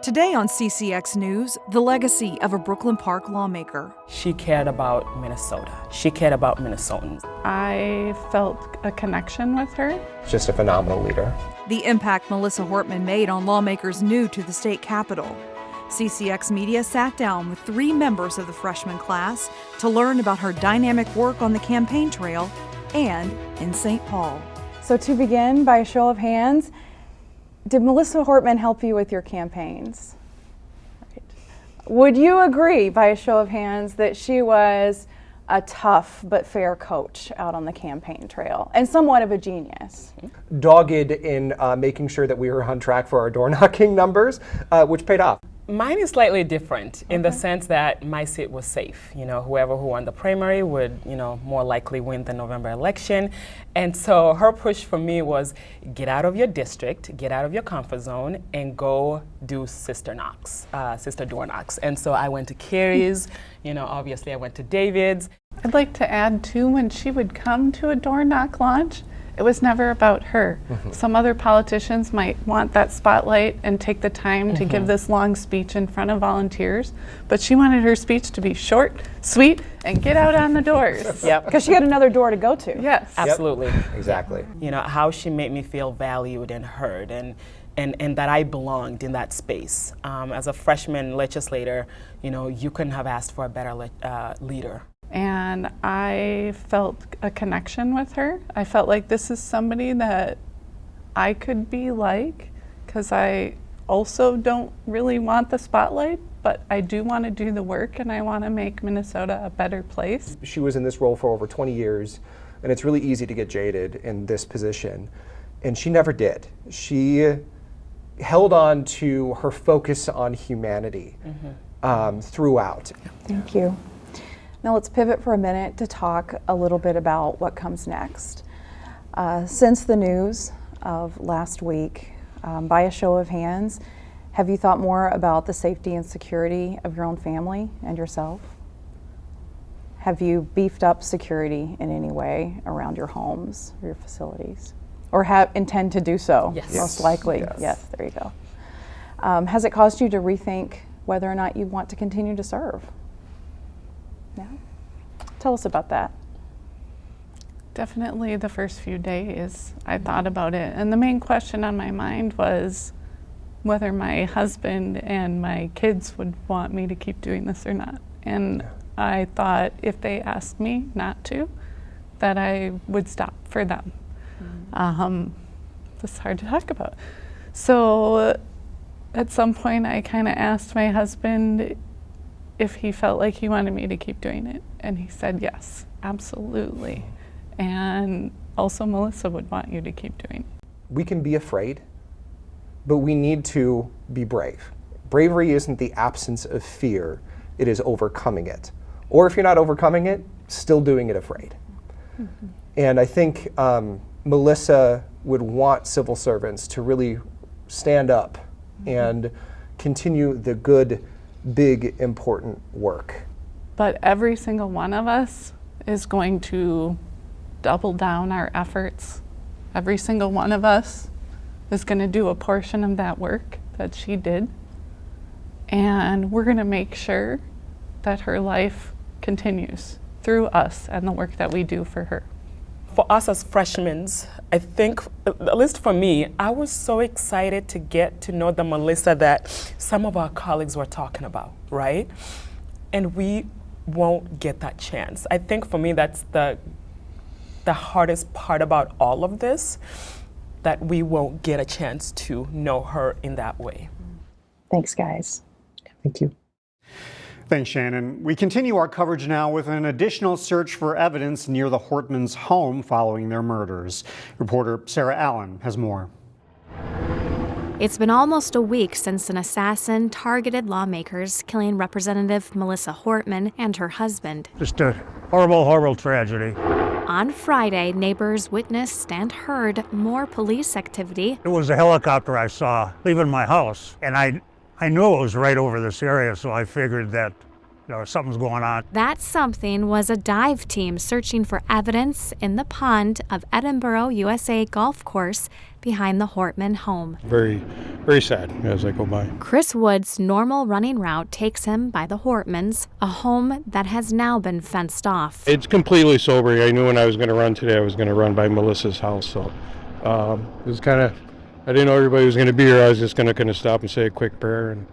Today on CCX News, the legacy of a Brooklyn Park lawmaker. She cared about Minnesota. She cared about Minnesotans. I felt a connection with her. Just a phenomenal leader. The impact Melissa Hortman made on lawmakers new to the state capitol. CCX Media sat down with 3 members of the freshman class to learn about her dynamic work on the campaign trail and in St. Paul. So to begin, by a show of hands, did Melissa Hortman help you with your campaigns? Right. Would you agree, by a show of hands, that she was a tough but fair coach out on the campaign trail and somewhat of a genius? Dogged in making sure that we were on track for our door knocking numbers, which paid off. Mine is slightly different in the sense that my seat was safe. Whoever who won the primary would, more likely win the November election. And so her push for me was get out of your district, get out of your comfort zone, and go do sister door knocks. And so I went to Carrie's, obviously I went to David's. I'd like to add too, when she would come to a door knock launch, it was never about her. Some other politicians might want that spotlight and take the time to give this long speech in front of volunteers, but she wanted her speech to be short, sweet, and get out on the doors. Yep, because she had another door to go to. Yes. Absolutely. Yep. Exactly. How she made me feel valued and heard and that I belonged in that space. As a freshman legislator, you couldn't have asked for a better leader. And I felt a connection with her. I felt like this is somebody that I could be like, because I also don't really want the spotlight, but I do want to do the work and I want to make Minnesota a better place. She was in this role for over 20 years, and it's really easy to get jaded in this position. And she never did. She held on to her focus on humanity throughout. Thank you. Now let's pivot for a minute to talk a little bit about what comes next. Since the news of last week, by a show of hands, have you thought more about the safety and security of your own family and yourself? Have you beefed up security in any way around your homes or your facilities? Or intend to do so? Yes. Most likely. Yes, there you go. Has it caused you to rethink whether or not you want to continue to serve? Yeah. Tell us about that. Definitely the first few days I thought about it, and the main question on my mind was whether my husband and my kids would want me to keep doing this or not. And I thought if they asked me not to, that I would stop for them. It's hard to talk about. So at some point I kind of asked my husband if he felt like he wanted me to keep doing it. And he said, yes, absolutely. And also Melissa would want you to keep doing it. We can be afraid, but we need to be brave. Bravery isn't the absence of fear, it is overcoming it. Or if you're not overcoming it, still doing it afraid. And I think Melissa would want civil servants to really stand up and continue the good, big, important work. But every single one of us is going to double down our efforts. Every single one of us is going to do a portion of that work that she did. And we're going to make sure that her life continues through us and the work that we do for her. For us as freshmen, I think, at least for me, I was so excited to get to know the Melissa that some of our colleagues were talking about, right? And we won't get that chance. I think for me, that's the hardest part about all of this, that we won't get a chance to know her in that way. Thanks, guys. Thank you. Thanks, Shannon. We continue our coverage now with an additional search for evidence near the Hortmans' home following their murders. Reporter Sarah Allen has more. It's been almost a week since an assassin targeted lawmakers, killing Representative Melissa Hortman and her husband. Just a horrible, horrible tragedy. On Friday, neighbors witnessed and heard more police activity. It was a helicopter I saw leaving my house, and I knew it was right over this area, so I figured that something's going on. That something was a dive team searching for evidence in the pond of Edinburgh, USA golf course behind the Hortman home. Very very sad as I go by. Chris Wood's normal running route takes him by the Hortmans, a home that has now been fenced off. It's completely sober. I knew when I was going to run today, I was going to run by Melissa's house. So it was kind of, I didn't know everybody was going to be here. I was just going to stop and say a quick prayer and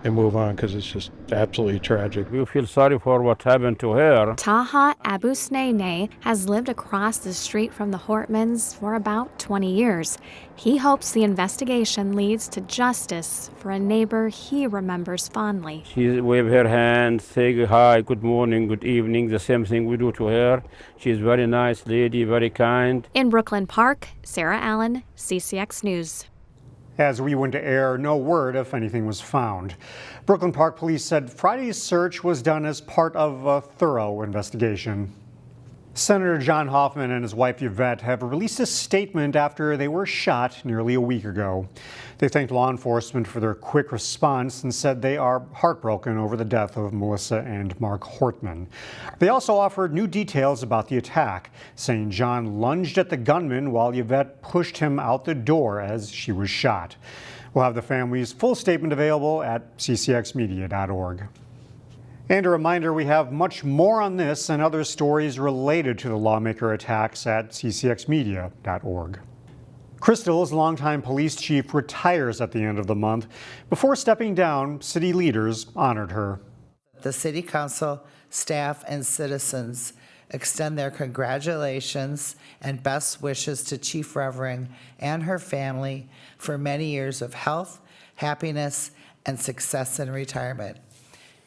move on because it's just absolutely tragic. We feel sorry for what happened to her. Taha Abusnene has lived across the street from the Hortmans for about 20 years. He hopes the investigation leads to justice for a neighbor he remembers fondly. She waved her hand, say hi, good morning, good evening, the same thing we do to her. She's a very nice lady, very kind. In Brooklyn Park, Sarah Allen, CCX News. As we went to air, no word if anything was found. Brooklyn Park Police said Friday's search was done as part of a thorough investigation. Senator John Hoffman and his wife Yvette have released a statement after they were shot nearly a week ago. They thanked law enforcement for their quick response and said they are heartbroken over the death of Melissa and Mark Hortman. They also offered new details about the attack, saying John lunged at the gunman while Yvette pushed him out the door as she was shot. We'll have the family's full statement available at ccxmedia.org. And a reminder, we have much more on this and other stories related to the lawmaker attacks at ccxmedia.org. Crystal's longtime police chief retires at the end of the month. Before stepping down, city leaders honored her. The City Council, staff, and citizens extend their congratulations and best wishes to Chief Revering and her family for many years of health, happiness, and success in retirement.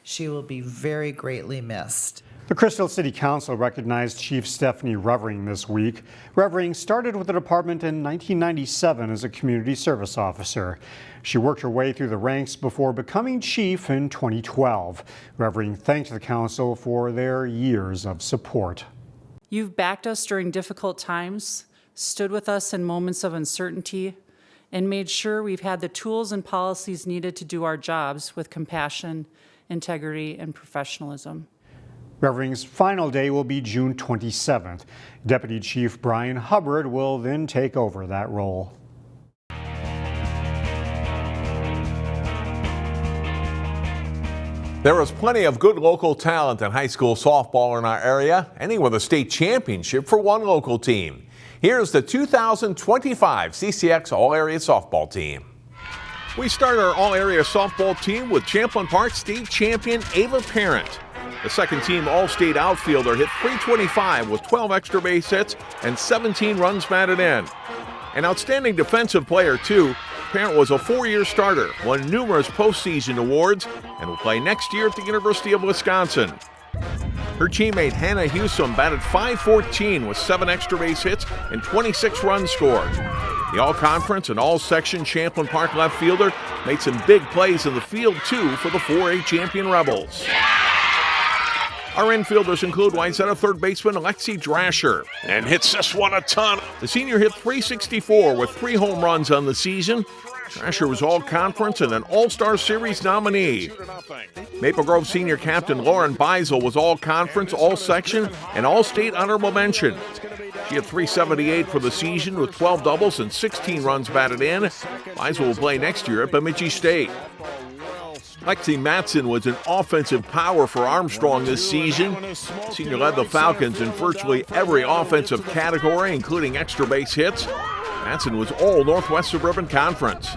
She will be very greatly missed. The Crystal City Council recognized Chief Stephanie Revering this week. Revering started with the department in 1997 as a community service officer. She worked her way through the ranks before becoming chief in 2012. Revering thanked the council for their years of support. You've backed us during difficult times, stood with us in moments of uncertainty, and made sure we've had the tools and policies needed to do our jobs with compassion, integrity, and professionalism. Revering's final day will be June 27th. Deputy Chief Brian Hubbard will then take over that role. There is plenty of good local talent in high school softball in our area, ending with a state championship for one local team. Here's the 2025 CCX All-Area Softball Team. We start our all-area softball team with Champlin Park state champion Ava Parent. The second-team all-state outfielder hit .325 with 12 extra base hits and 17 runs batted in. An outstanding defensive player, too. Parent was a 4-year starter, won numerous postseason awards, and will play next year at the University of Wisconsin. Her teammate Hannah Hewsome batted .514 with 7 extra base hits and 26 runs scored. The all-conference and all-section Champlin Park left fielder made some big plays in the field, too, for the 4A champion Rebels. Our infielders include Wayzata third baseman Alexi Drasher, and hits this one a ton. The senior hit .364 with 3 home runs on the season. Drasher was all-conference and an All-Star Series nominee. Maple Grove senior captain Lauren Beisel was all-conference, all-section, and all-state honorable mention. She had .378 for the season with 12 doubles and 16 runs batted in. Beisel will play next year at Bemidji State. Lexi Matson was an offensive power for Armstrong this season. Senior led the Falcons in virtually every offensive category, including extra base hits. Matson was all Northwest Suburban Conference.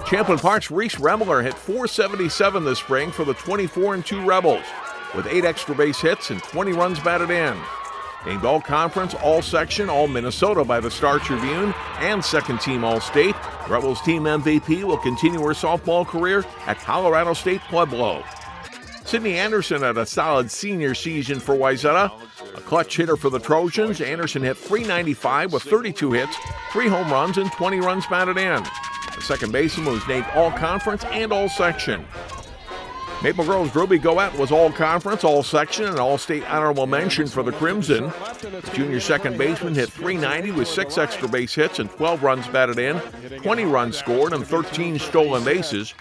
Champlin Park's Reese Remler hit .477 this spring for the 24-2 Rebels, with 8 extra base hits and 20 runs batted in. Named All-Conference, All-Section, All-Minnesota by the Star Tribune, and second-team All-State, Rebels team MVP will continue her softball career at Colorado State Pueblo. Sydney Anderson had a solid senior season for Wayzata. A clutch hitter for the Trojans, Anderson hit .395 with 32 hits, 3 home runs, and 20 runs batted in. The second baseman was named All-Conference and All-Section. Maple Grove's Ruby Goet was all-conference, all-section, and all-state honorable mention for the Crimson. The junior second baseman hit .390 with 6 extra base hits and 12 runs batted in, 20 runs scored, and 13 stolen bases.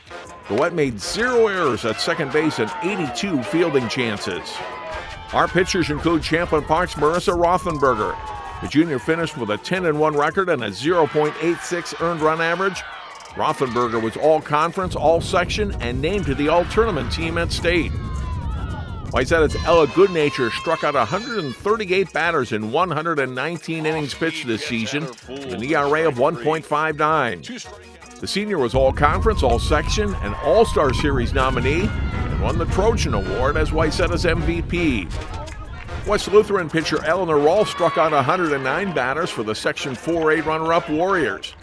Goet made 0 errors at second base and 82 fielding chances. Our pitchers include Champlin Park's Marissa Rothenberger. The junior finished with a 10-1 record and a 0.86 earned run average. Rothenberger was all-conference, all-section, and named to the all-tournament team at state. Wyzetta's Ella Goodnature struck out 138 batters in 119 innings pitched this season with an ERA of 1.59. The senior was all-conference, all-section, and All-Star Series nominee and won the Trojan Award as Wyzetta's MVP. West Lutheran pitcher Eleanor Rolfe struck out 109 batters for the Section 4A runner-up Warriors.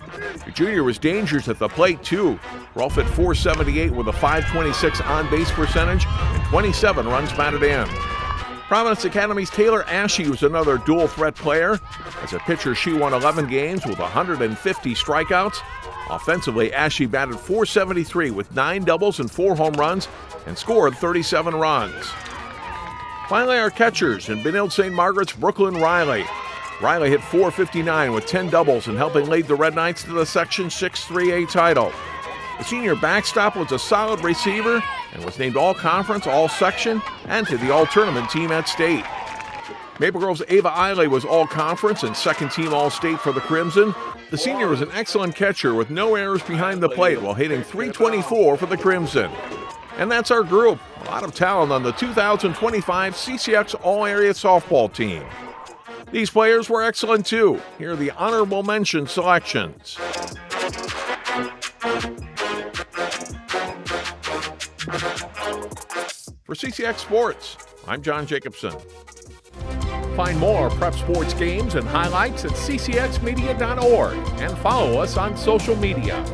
The junior was dangerous at the plate, too. Rolfe hit .478 with a .526 on-base percentage and 27 runs batted in. Providence Academy's Taylor Ashe was another dual-threat player. As a pitcher, she won 11 games with 150 strikeouts. Offensively, Ashe batted .473 with 9 doubles and 4 home runs and scored 37 runs. Finally, our catchers in Benilde St. Margaret's Brooklyn Riley. Riley hit .459 with 10 doubles and helping lead the Red Knights to the Section 6-3A title. The senior backstop was a solid receiver and was named all-conference, all-section, and to the all-tournament team at state. Maple Grove's Ava Eiley was all-conference and second-team all-state for the Crimson. The senior was an excellent catcher with no errors behind the plate while hitting .324 for the Crimson. And that's our group. A lot of talent on the 2025 CCX All-Area Softball team. These players were excellent too. Here are the honorable mention selections. For CCX Sports, I'm John Jacobson. Find more prep sports games and highlights at ccxmedia.org and follow us on social media.